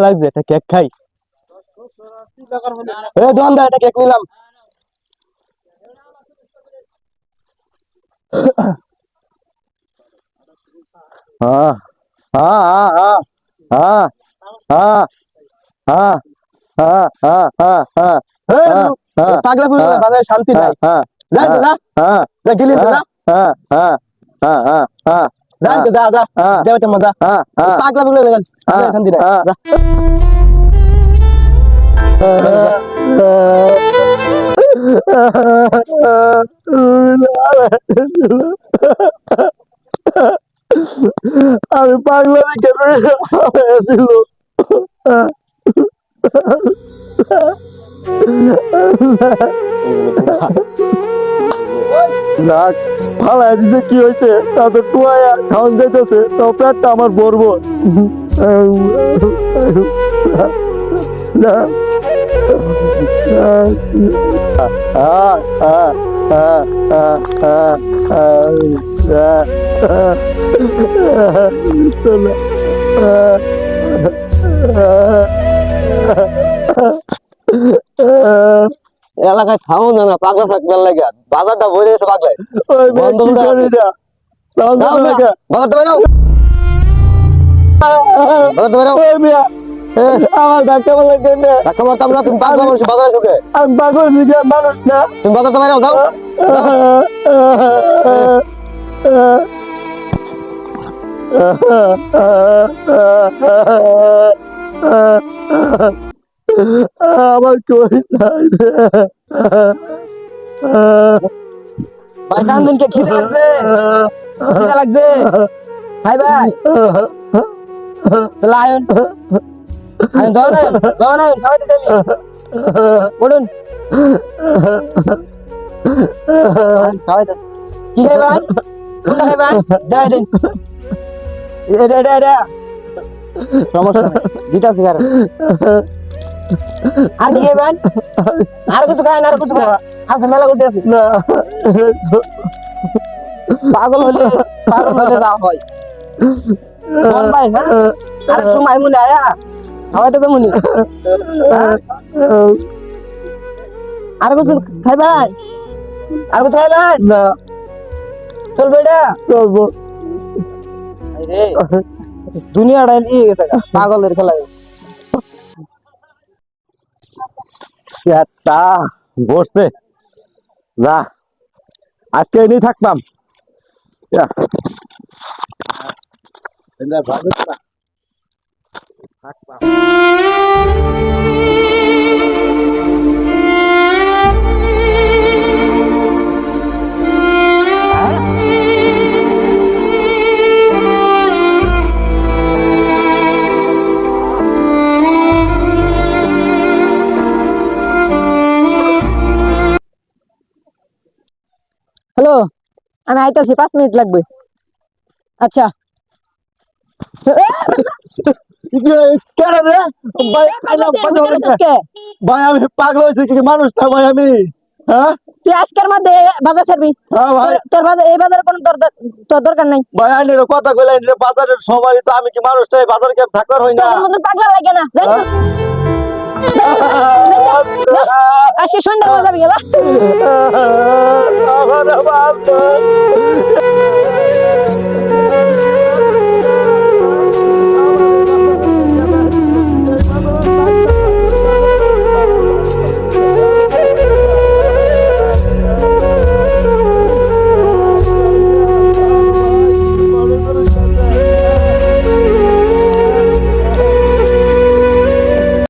লাগছে একটা কেক খাই। দোকান দা একটা কেক নিলাম। হ্যাঁ হ্যাঁ হ্যাঁ হ্যাঁ হ্যাঁ হ্যাঁ হ্যাঁ হ্যাঁ হ্যাঁ হ্যাঁ হ্যাঁ পাগলা পুরো বাজারে শান্তি নাই। যা তো যা, যা গেলি তো যা, যা তো যা যা, দেও তো মজা, পাগলা পুরো শান্তি নাই। আমি পাগলা কেন যাক ফালাই দিছে কি হয়েছে তাদের টুয়াইয়া খাওয়ান যাইতেছে তো পেটটা আমার ভরবো। এলাকায় খাও না না পাগলা থাকবার লাগে বাজারটা ভরে গেছে পাগলায়। আমার ধাক্কা বলে ধাক্কা মারতাম না। তুমি পাগলা মানুষ বাজারে ঢুকে আমি পাগল মানুষ না। তুমি বাজারটা বাইরে যাও। আমার কই নাই ভাই কান্দনকে খিদে লাগছে, খিদে লাগছে ভাই ভাই চল আয়ন আয়ন দাও না খাওয়াই দিতে আমি বলুন খাওয়াই দাও কি খাই ভাই কোনটা খাই ভাই দাও দিন এটা সমস্যা নাই দুইটা সিগারেট আর কি খাইবেন আর কিছু খায় না আর কিছু খায় আছে মেলা করতে আছে না পাগল হলে না হয় বল ভাই হ্যাঁ আর সময় মনে আয়া খাওয়াই দেবে মনে আর কিছু খাইবেন আর কিছু খাইবেন না চলবে এটা চলবো রে দুনিয়াটা নিয়ে গেছে পাগলের খেলা বসছে যা আজকে এনেই থাকতাম হ্যালো আমি আইতাছি 5 মিনিট লাগবে। আচ্ছা ভাই আমি পাগল হয়েছি কি মানুষটা ভাই আমি হ্যাঁ তুই আজকের মধ্যে বাজার ছাড়বি। তোর বাজার এই বাজারে কোনো তোর দরকার নাই ভাই আইনের কথা কইলে বাজারের সবারই তো আমি কি মানুষটা বাজার কে থাকার হই না পাগলা লাগে না আসি সন্ধ্যা যাবি গেলা